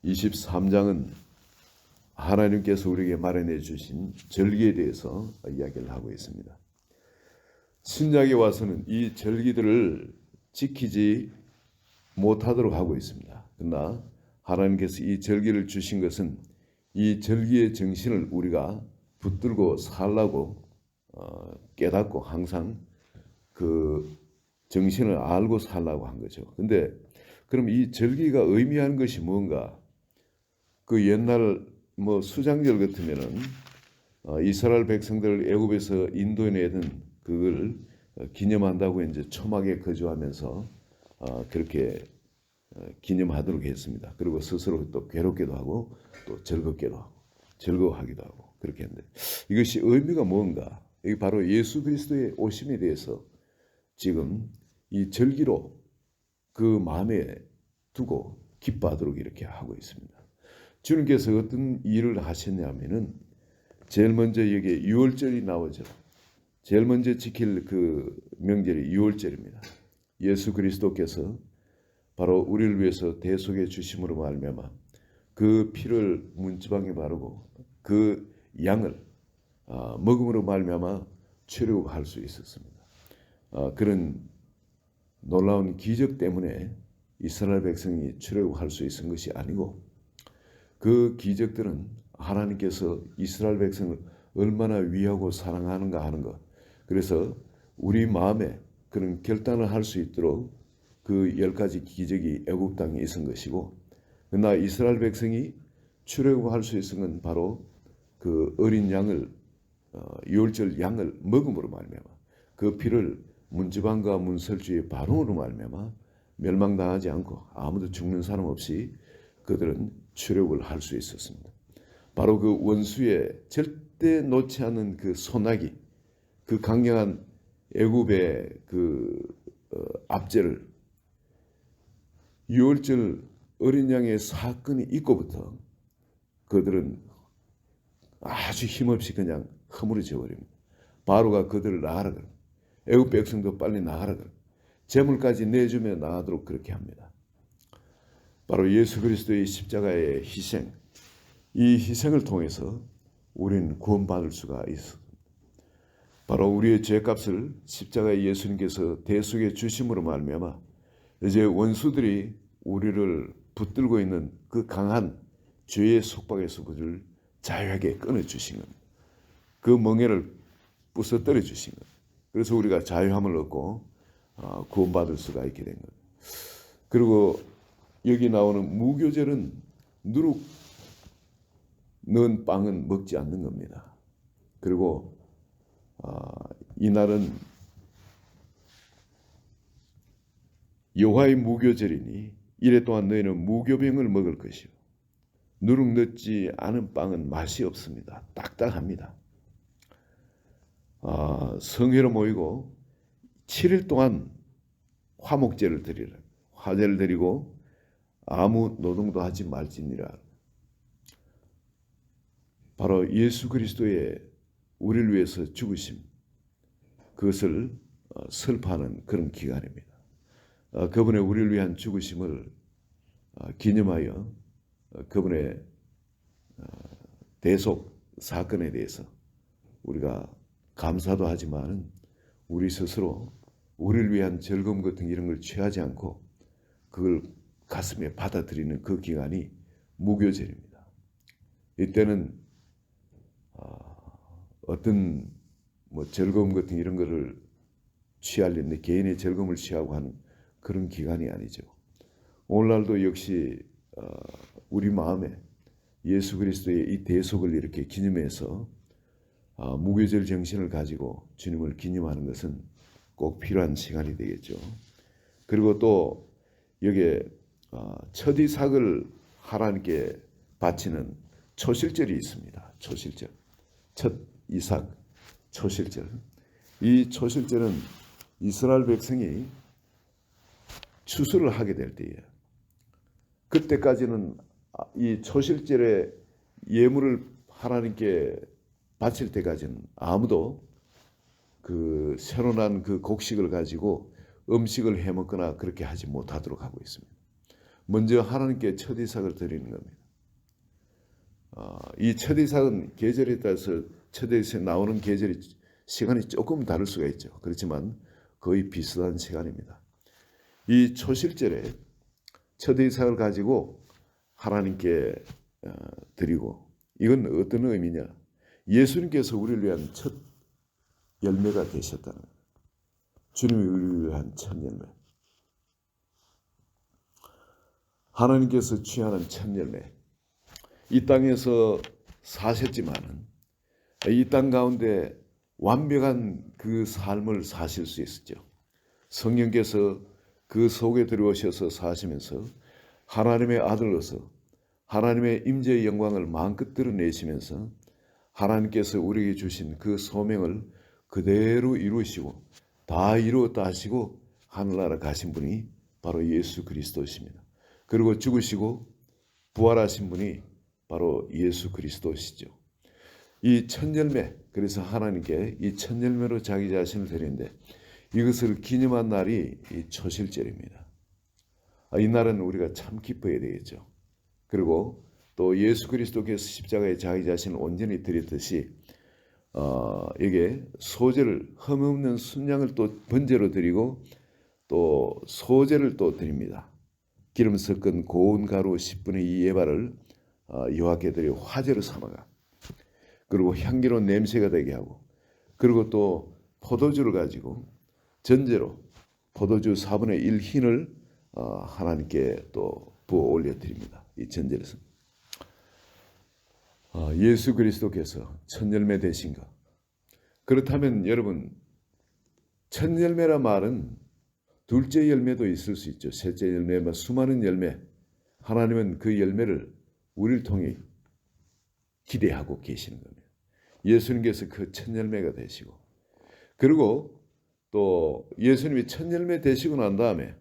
23장은 하나님께서 우리에게 마련해 주신 절기에 대해서 이야기를 하고 있습니다. 신약에 와서는 이 절기들을 지키지 못하도록 하고 있습니다. 그러나 하나님께서 이 절기를 주신 것은 이 절기의 정신을 우리가 붙들고 살라고 깨닫고 항상 그 정신을 알고 살라고 한 거죠. 근데 그럼 이 절기가 의미하는 것이 뭔가? 그 옛날 수장절 같으면은 이스라엘 백성들 애굽에서 인도해내던 그걸 기념한다고 이제 초막에 거주하면서 그렇게 기념하도록 했습니다. 그리고 스스로 또 괴롭기도 하고 또 즐겁기도 하고 즐거워하기도 하고 그렇게 했는데 이것이 의미가 뭔가? 이게 바로 예수 그리스도의 오심에 대해서 지금 이 절기로 그 마음에 두고 기뻐하도록 이렇게 하고 있습니다. 주님께서 어떤 일을 하셨냐면은 제일 먼저 여기에 유월절이 나오죠. 제일 먼저 지킬 그 명절이 유월절입니다. 예수 그리스도께서 바로 우리를 위해서 대속해 주심으로 말미암아 그 피를 문지방에 바르고 그 양을 먹음으로 말미암아 출애굽할 수 있었습니다. 그런 놀라운 기적 때문에 이스라엘 백성이 출애굽할 수 있은 것이 아니고 그 기적들은 하나님께서 이스라엘 백성을 얼마나 위하고 사랑하는가 하는 것. 그래서 우리 마음에 그런 결단을 할 수 있도록 그 10가지 기적이 애굽 땅에 있은 것이고, 그러나 이스라엘 백성이 출애굽할 수 있은 건 바로 그 어린 양을 유월절 양을 먹음으로 말미암아 그 피를 문지방과 문설주의 바름으로 말미암아 멸망당하지 않고 아무도 죽는 사람 없이 그들은 출애굽을 할 수 있었습니다. 바로 그 원수의 절대 놓지 않는 그 소나기, 그 강경한 애굽의 그 압제를 유월절 어린 양의 사건이 있고부터 그들은 아주 힘없이 그냥 허물어져 버립니다. 바로가 그들을 나가라 그럽니다. 애굽 백성도 빨리 나가라 그럽니다. 재물까지 내주며 나가도록 그렇게 합니다. 바로 예수 그리스도의 십자가의 희생, 이 희생을 통해서 우리는 구원받을 수가 있습니다. 바로 우리의 죄값을 십자가의 예수님께서 대속해 주심으로 말미암아 이제 원수들이 우리를 붙들고 있는 그 강한 죄의 속박에서 우리를 자유하게 끊어주신 겁니다. 그 멍에를 부숴뜨려 주신 겁니다. 그래서 우리가 자유함을 얻고 구원받을 수가 있게 된 겁니다. 그리고 여기 나오는 무교절은 누룩 넣은 빵은 먹지 않는 겁니다. 그리고 이날은 여호와의 무교절이니 이래 또한 너희는 무교병을 먹을 것이요 누룩 넣지 않은 빵은 맛이 없습니다. 딱딱합니다. 성회로 모이고 7일 동안 화목제를 드리라. 화제를 드리고 아무 노동도 하지 말지니라. 바로 예수 그리스도의 우리를 위해서 죽으심, 그것을 설파하는 그런 기간입니다. 그분의 우리를 위한 죽으심을 기념하여 그분의 대속 사건에 대해서 우리가 감사도 하지만 우리 스스로 우리를 위한 즐거움 같은 이런 걸 취하지 않고 그걸 가슴에 받아들이는 그 기간이 무교절입니다. 이때는 어떤 즐거움 같은 이런 거를 취하려는데 개인의 즐거움을 취하고 하는 그런 기간이 아니죠. 오늘날도 역시 우리 마음에 예수 그리스도의 이 대속을 이렇게 기념해서 무교절 정신을 가지고 주님을 기념하는 것은 꼭 필요한 시간이 되겠죠. 그리고 또 여기에 첫 이삭을 하나님께 바치는 초실절이 있습니다. 초실절, 첫 이삭 초실절. 이 초실절은 이스라엘 백성이 추수를 하게 될 때예요. 그때까지는 이 초실절에 예물을 하나님께 바칠 때까지는 아무도 그 새로 난 그 곡식을 가지고 음식을 해 먹거나 그렇게 하지 못하도록 하고 있습니다. 먼저 하나님께 첫 이삭을 드리는 겁니다. 이 첫 이삭은 계절에 따라서 첫 이삭에 나오는 계절이 시간이 조금 다를 수가 있죠. 그렇지만 거의 비슷한 시간입니다. 이 초실절에 첫 이삭을 가지고 하나님께 드리고, 이건 어떤 의미냐? 예수님께서 우리를 위한 첫 열매가 되셨다는 거예요. 주님이 우리를 위한 첫 열매. 하나님께서 취하는 첫 열매. 이 땅에서 사셨지만은 이 땅 가운데 완벽한 그 삶을 사실 수 있었죠. 성령께서 그 속에 들어오셔서 사시면서 하나님의 아들로서 하나님의 임재의 영광을 마음껏 드러내시면서 하나님께서 우리에게 주신 그 소명을 그대로 이루시고 다 이루었다 하시고 하늘나라 가신 분이 바로 예수 그리스도십니다. 그리고 죽으시고 부활하신 분이 바로 예수 그리스도시죠. 이 첫 열매, 그래서 하나님께 이 첫 열매로 자기 자신을 드리는데 이것을 기념한 날이 이 초실절입니다. 이 날은 우리가 참 기뻐해야 되겠죠. 그리고 또 예수 그리스도께서 십자가에 자기 자신을 온전히 드렸듯이 이게 소제를 흠없는 순양을 또 번제로 드리고 또 소제를 또 드립니다. 기름 섞은 고운 가루 10분의 2 예발을 여호와께 드려 화제로 삼아가, 그리고 향기로운 냄새가 되게 하고, 그리고 또 포도주를 가지고 전제로 포도주 4분의 1 흰을 하나님께 또 부어 올려드립니다. 이 전제에서 예수 그리스도께서 첫 열매 되신가? 그렇다면 여러분, 첫 열매라 말은 둘째 열매도 있을 수 있죠. 셋째 열매, 수많은 열매. 하나님은 그 열매를 우리를 통해 기대하고 계시는 겁니다. 예수님께서 그 첫 열매가 되시고, 그리고 또 예수님이 첫 열매 되시고 난 다음에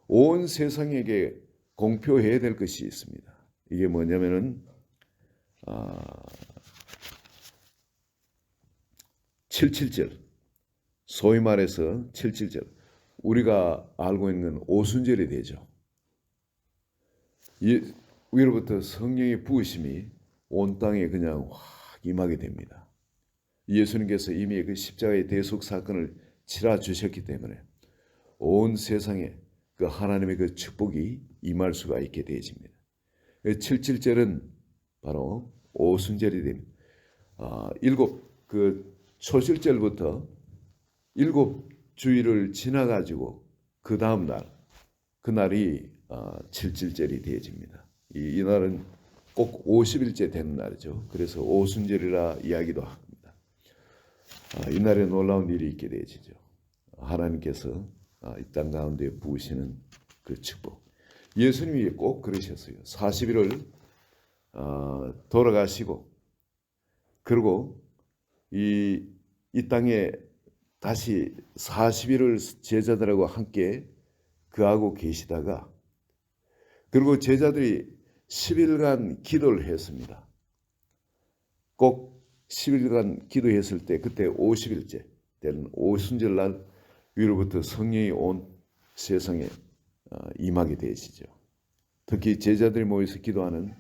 온 세상에게 공표해야 될 것이 있습니다. 이게 뭐냐면은 77절, 소위 말해서 77절, 우리가 알고 있는 오순절이 되죠. 위로부터 성령의 부으심이 온 땅에 그냥 확 임하게 됩니다. 예수님께서 이미 그 십자가의 대속 사건을 치러 주셨기 때문에 온 세상에 그 하나님의 그 축복이 임할 수가 있게 되어집니다. 77절은 바로 오순절이 됩니다. 그 초실절부터 7주일을 지나가지고 그 다음 날, 그날이 77절이 되어집니다. 이 날은 꼭 50일째 되는 날이죠. 그래서 오순절이라 이야기도 합니다. 이 날에 놀라운 일이 있게 되어지죠. 하나님께서 이 땅 가운데 부으시는 그 축복. 예수님이 꼭 그러셨어요. 40일을 돌아가시고, 그리고 이 땅에 다시 40일을 제자들하고 함께 그하고 계시다가, 그리고 제자들이 10일간 기도를 했습니다. 꼭 10일간 기도했을 때 그때 50일째 되는 오순절날 위로부터 성령이 온 세상에 임하게 되시죠. 특히 제자들이 모여서 기도하는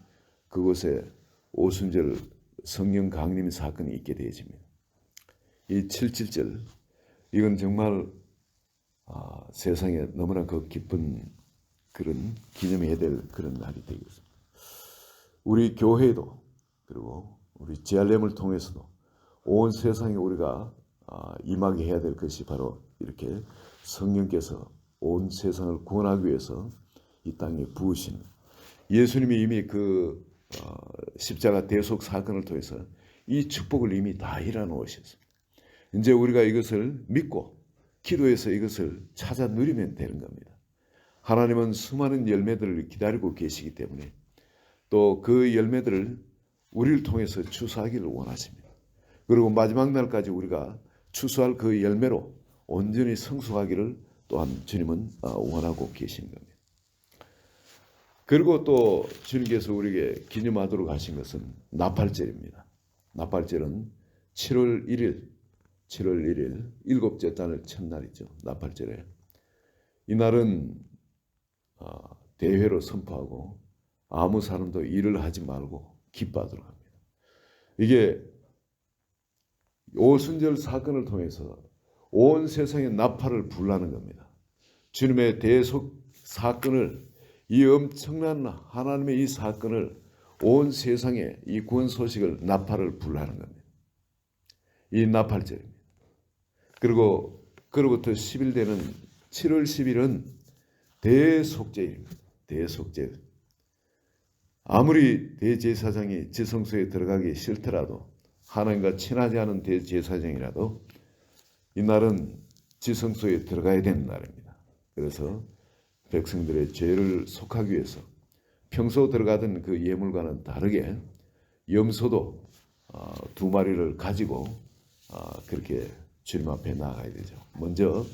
그곳에 오순절 성령 강림 사건이 있게 되어집니다. 이 77절, 이건 정말 세상에 너무나 그 기쁜 그런 기념해야 될 그런 날이 되겠습니다. 우리 교회도, 그리고 우리 JRM을 통해서도 온 세상에 우리가 임하게 해야 될 것이 바로 이렇게 성령께서 온 세상을 구원하기 위해서 이 땅에 부으신, 예수님이 이미 그 십자가 대속 사건을 통해서 이 축복을 이미 다 일해 놓으셨습니다. 이제 우리가 이것을 믿고 기도해서 이것을 찾아 누리면 되는 겁니다. 하나님은 수많은 열매들을 기다리고 계시기 때문에 또 그 열매들을 우리를 통해서 추수하기를 원하십니다. 그리고 마지막 날까지 우리가 추수할 그 열매로 온전히 성숙하기를 또한 주님은 원하고 계시는 겁니다. 그리고 또 주님께서 우리에게 기념하도록 하신 것은 나팔절입니다. 나팔절은 7월 1일 일곱째 달 첫날이죠. 나팔절에 이 날은 대회로 선포하고 아무 사람도 일을 하지 말고 기뻐하도록 합니다. 이게 오순절 사건을 통해서 온 세상의 나팔을 불라는 겁니다. 주님의 대속 사건을, 이 엄청난 하나님의 이 사건을 온 세상에 이 구원 소식을 나팔을 불라는 겁니다. 이 나팔절입니다. 그리고 그로부터 10일 되는 7월 10일은 대속죄입니다. 대속죄. 아무리 대제사장이 지성소에 들어가기 싫더라도, 하나님과 친하지 않은 대제사장이라도 이날은 지성소에 들어가야 되는 날입니다. 그래서 백성들의 죄를 속하기 위해서 평소 들어가던 그 예물과는 다르게 염소도 2마리를 가지고 그렇게 주님 앞에 나아가야 되죠. 먼저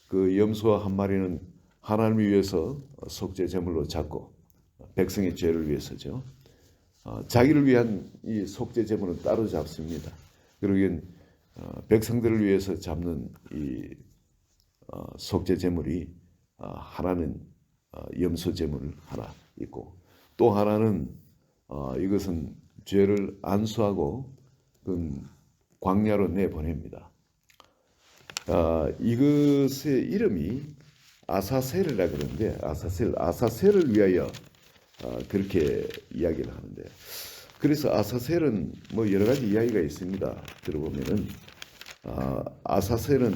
그 염소 1마리는 하나님을 위해서 속죄 제물로 잡고, 백성의 죄를 위해서죠. 자기를 위한 이 속죄 제물은 따로 잡습니다. 그러기엔 백성들을 위해서 잡는 이 속죄 제물이 하나는 염소 제물 하나 있고, 또 하나는 이것은 죄를 안수하고 광야로 내보냅니다. 이것의 이름이 아사셀이라 그러는데, 아사셀을 위하여 그렇게 이야기를 하는데, 그래서 아사셀은 뭐 여러 가지 이야기가 있습니다. 들어보면은 아사셀은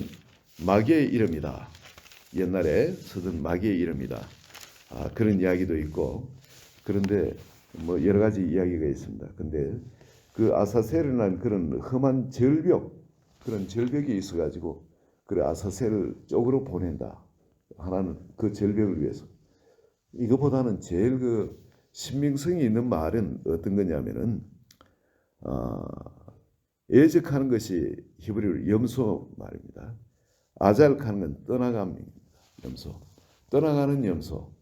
마귀의 이름이다. 옛날에 쓰던 마귀의 이름이다. 그런 이야기도 있고, 그런데 뭐 여러 가지 이야기가 있습니다. 근데 그 아사셀이라는 그런 험한 절벽, 그런 절벽이 있어가지고 그 아사셀을 쪽으로 보낸다. 하나는 그 절벽을 위해서. 이것보다는 제일 그 신빙성이 있는 말은 어떤 거냐면은 애적하는 것이 히브리어로 염소 말입니다. 아잘하는 건 떠나감입니다. 염소, 떠나가는 염소.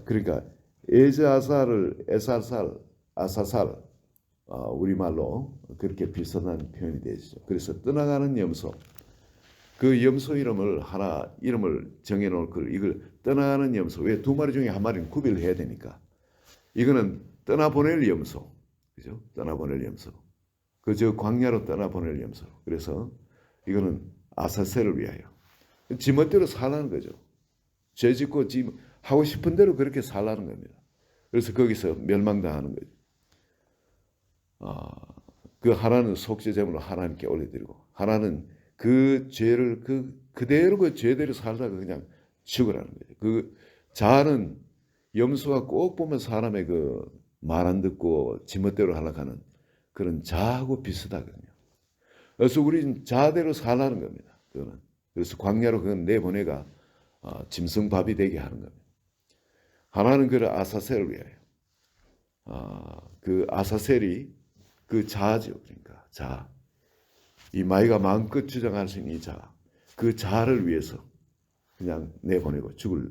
그러니까 에즈아사를 에살살, 아사살, 우리말로 그렇게 비슷한 표현이 되죠. 그래서 떠나가는 염소. 그 염소 이름을 하나 이름을 정해놓을 걸, 이걸 떠나가는 염소. 왜 2마리 중에 1마리는 구별을 해야 되니까. 이거는 떠나보낼 염소, 그죠? 떠나보낼 염소. 그저 광야로 떠나보낼 염소. 그래서 이거는 아사셀을 위하여. 지멋대로 살라는 거죠. 죄 짓고 하고 싶은 대로 그렇게 살라는 겁니다. 그래서 거기서 멸망당하는 거죠. 그 하나는 속죄 제물로 하나님께 올려드리고, 하나는 그 죄를 그대로 그 죄대로 살다가 그냥 죽으라는 거죠. 그 자아는 염소가 꼭 보면 사람의 그 말 안 듣고 지멋대로 하려고 하는 그런 자아하고 비슷하거든요. 그래서 우리는 자아대로 살라는 겁니다. 그거는. 그래서 광야로 그건 내보내가 짐승밥이 되게 하는 겁니다. 하나는 그 아사셀을 위하여. 그 아사셀이 그 자아죠. 그러니까 자아. 이 마귀가 마음껏 주장할 수 있는 이 자아. 그 자아를 위해서 그냥 내보내고, 죽을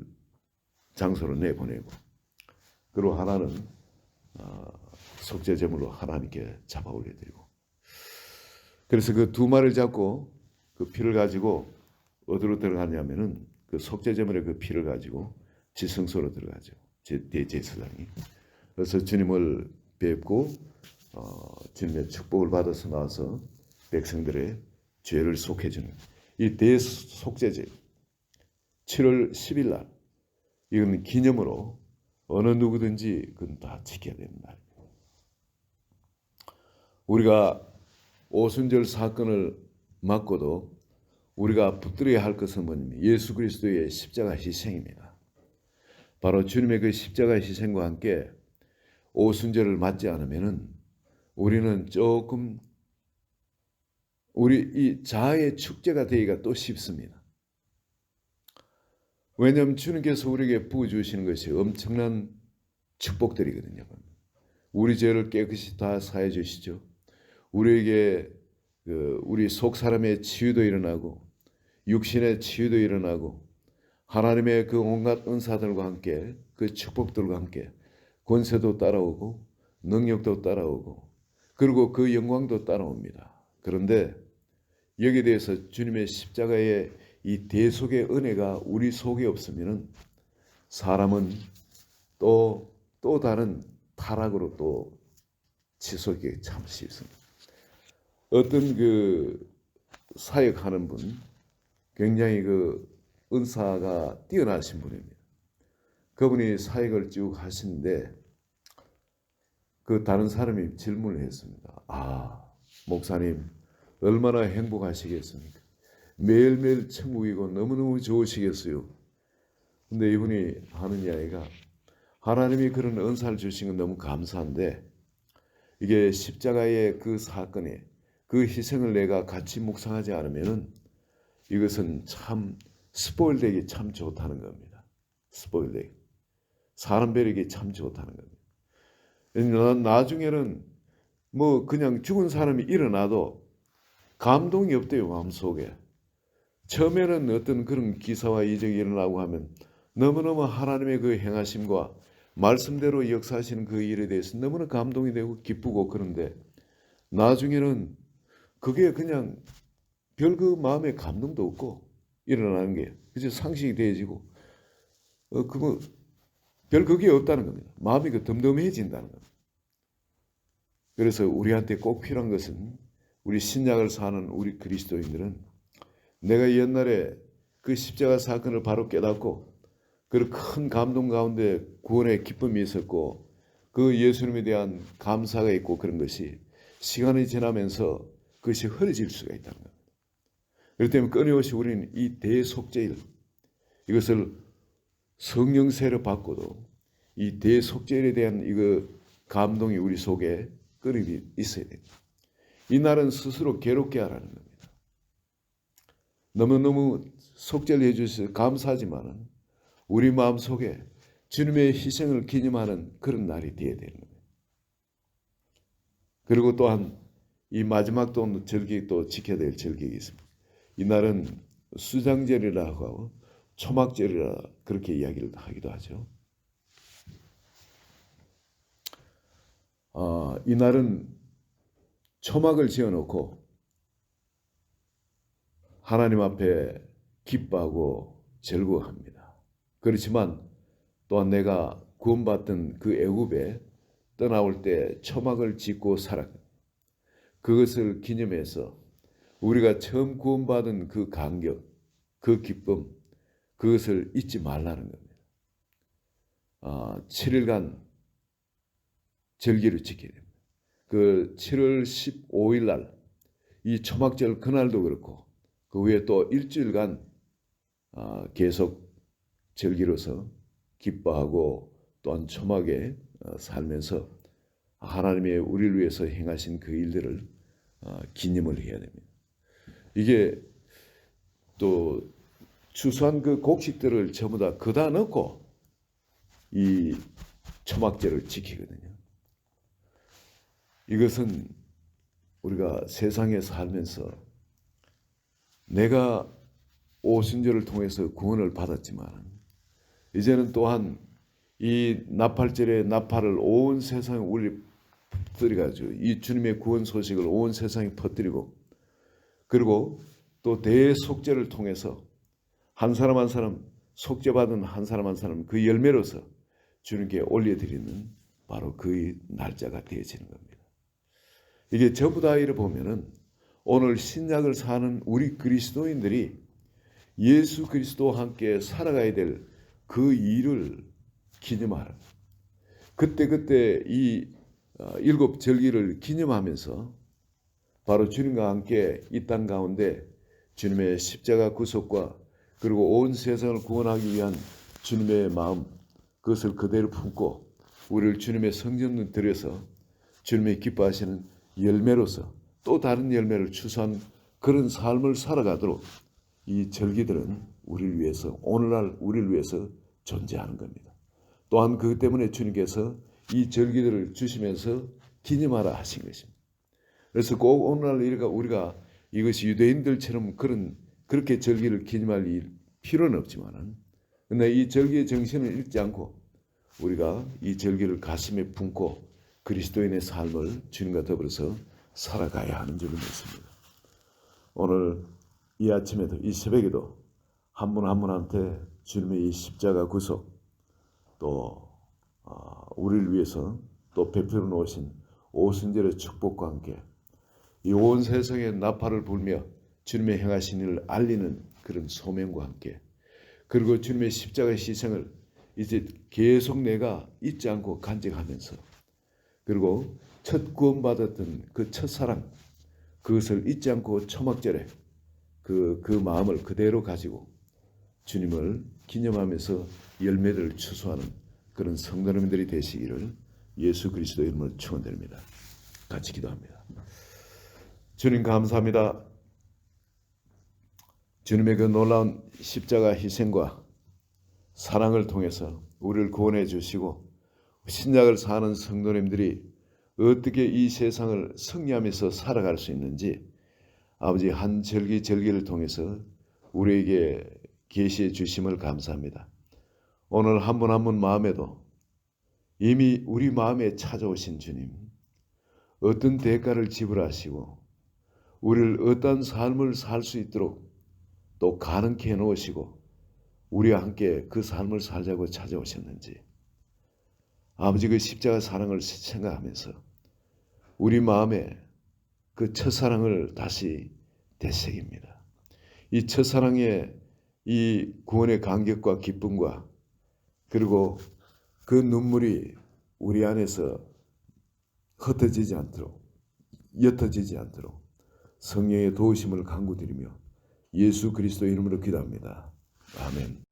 장소로 내보내고. 그리고 하나는 속죄 제물로 하나님께 잡아 올려드리고. 그래서 그 2마리를 잡고 그 피를 가지고 어디로 들어가냐면은 그 속죄 제물의 그 피를 가지고 지성소로 들어가죠. 대제사장이. 그래서 주님을 뵙고 주님의 축복을 받아서 나와서 백성들의 죄를 속해주는 이 대속죄제 7월 10일 날, 이건 기념으로 어느 누구든지 그건 다 지켜야 되는 날입니다. 우리가 오순절 사건을 맞고도 우리가 붙들어야 할 것은 뭐냐면 예수 그리스도의 십자가 희생입니다. 바로 주님의 그 십자가 희생과 함께 오순절을 맞지 않으면은 우리는 조금 우리 이 자아의 축제가 되기가 또 쉽습니다. 왜냐하면 주님께서 우리에게 부어주시는 것이 엄청난 축복들이거든요. 우리 죄를 깨끗이 다 사해 주시죠. 우리에게 우리 속 사람의 치유도 일어나고 육신의 치유도 일어나고 하나님의 그 온갖 은사들과 함께 그 축복들과 함께 권세도 따라오고 능력도 따라오고 그리고 그 영광도 따라옵니다. 그런데 여기에 대해서 주님의 십자가의 이 대속의 은혜가 우리 속에 없으면은 사람은 또 다른 타락으로 또 치솟게 참 쉽습니다. 어떤 그 사역하는 분, 굉장히 그 은사가 뛰어나신 분입니다. 그분이 사역을 쭉 하시는데 그 다른 사람이 질문을 했습니다. 목사님 얼마나 행복하시겠습니까? 매일매일 천국이고 너무너무 좋으시겠어요. 근데 이분이 하는 이야기가, 하나님이 그런 은사를 주신 건 너무 감사한데 이게 십자가의 그 사건에 그 희생을 내가 같이 묵상하지 않으면은 이것은 참 스포일되기 참 좋다는 겁니다. 스포일되기. 사람 벼르기 참 좋다는 겁니다. 나중에는 뭐 그냥 죽은 사람이 일어나도 감동이 없대요, 마음속에. 처음에는 어떤 그런 기사와 이적이 일어나고 하면 너무너무 하나님의 그 행하심과 말씀대로 역사하시는 그 일에 대해서 너무나 감동이 되고 기쁘고, 그런데 나중에는 그게 그냥 별 그 마음에 감동도 없고 일어나는 게 그저 상식이 되어지고 그거 별 그게 없다는 겁니다. 마음이 그 덤덤해진다는 겁니다. 그래서 우리한테 꼭 필요한 것은, 우리 신약을 사는 우리 그리스도인들은 내가 옛날에 그 십자가 사건을 바로 깨닫고 그 큰 감동 가운데 구원의 기쁨이 있었고 그 예수님에 대한 감사가 있고, 그런 것이 시간이 지나면서 그것이 흐려질 수가 있다는 겁니다. 그렇기 때문에 끊임없이 우리는 이 대속죄일, 이것을 성령세를 받고도 이 대속죄일에 대한 이거 감동이 우리 속에 끊임이 있어야 됩니다. 이 날은 스스로 괴롭게 하라는 겁니다. 너무너무 속죄를 해주셔서 감사하지만 우리 마음속에 주님의 희생을 기념하는 그런 날이 되어야 되는 겁니다. 그리고 또한 이 마지막 또 절기, 또 지켜야 될 절기가 있습니다. 이 날은 수장절이라고 하고 초막절이라 그렇게 이야기를 하기도 하죠. 이 날은 초막을 지어놓고 하나님 앞에 기뻐하고 즐거워합니다. 그렇지만 또한 내가 구원받던 그 애굽에 떠나올 때 초막을 짓고 살았고, 그것을 기념해서 우리가 처음 구원받은 그 감격, 그 기쁨, 그것을 잊지 말라는 겁니다. 7일간 절기를 지켜야 됩니다. 그 7월 15일 날, 이 초막절 그날도 그렇고 그 후에 또 일주일간 계속 절기로서 기뻐하고 또한 초막에 살면서 하나님의 우리를 위해서 행하신 그 일들을 기념을 해야 됩니다. 이게 또 추수한 그 곡식들을 전부 다 그다 넣고 이 초막절을 지키거든요. 이것은 우리가 세상에 살면서 내가 오순절을 통해서 구원을 받았지만 이제는 또한 이 나팔절의 나팔을 온 세상에 울리 퍼뜨려가지고 이 주님의 구원 소식을 온 세상에 퍼뜨리고, 그리고 또 대속죄를 통해서 한 사람 한 사람, 속죄받은 한 사람 한 사람 그 열매로서 주님께 올려드리는 바로 그 날짜가 되어지는 겁니다. 이게 전부 다 이를 보면은 오늘 신약을 사는 우리 그리스도인들이 예수 그리스도와 함께 살아가야 될 그 일을 기념하라. 그때 이 7 절기를 기념하면서 바로 주님과 함께 이 땅 가운데 주님의 십자가 구속과 그리고 온 세상을 구원하기 위한 주님의 마음, 그것을 그대로 품고 우리를 주님의 성전을 들여서 주님의 기뻐하시는 열매로서 또 다른 열매를 추수한 그런 삶을 살아가도록 이 절기들은 우리를 위해서, 오늘날 우리를 위해서 존재하는 겁니다. 또한 그것 때문에 주님께서 이 절기들을 주시면서 기념하라 하신 것입니다. 그래서 꼭 오늘날 우리가 이것이 유대인들처럼 그렇게 절기를 기념할 필요는 없지만은, 근데 이 절기의 정신을 잃지 않고 우리가 이 절기를 가슴에 품고 그리스도인의 삶을 주님과 더불어서 살아가야 하는 줄을 믿습니다. 오늘 이 아침에도, 이 새벽에도 한 분 한 분한테 주님의 이 십자가 구속, 또 우리를 위해서 또 베풀어 놓으신 오순절의 축복과 함께 이 온 세상에 나팔을 불며 주님의 행하신 일을 알리는 그런 소명과 함께 그리고 주님의 십자가 희생을 이제 계속 내가 잊지 않고 간직하면서 그리고 첫 구원받았던 그 첫사랑 그것을 잊지 않고 초막절에 그 마음을 그대로 가지고 주님을 기념하면서 열매를 추수하는 그런 성도님들이 되시기를 예수 그리스도의 이름으로 축원드립니다. 같이 기도합니다. 주님 감사합니다. 주님의 그 놀라운 십자가 희생과 사랑을 통해서 우리를 구원해 주시고 신약을 사는 성도님들이 어떻게 이 세상을 승리하면서 살아갈 수 있는지 아버지 한 절기를 통해서 우리에게 계시해 주심을 감사합니다. 오늘 한 분 한 분 마음에도 이미 우리 마음에 찾아오신 주님, 어떤 대가를 지불하시고 우리를 어떤 삶을 살 수 있도록 또 가능케 해놓으시고 우리와 함께 그 삶을 살자고 찾아오셨는지 아버지 그 십자가 사랑을 생각하면서 우리 마음에 그 첫사랑을 다시 되새깁니다. 이 첫사랑의 이 구원의 감격과 기쁨과 그리고 그 눈물이 우리 안에서 흩어지지 않도록 옅어지지 않도록 성령의 도우심을 간구드리며 예수 그리스도 이름으로 기도합니다. 아멘.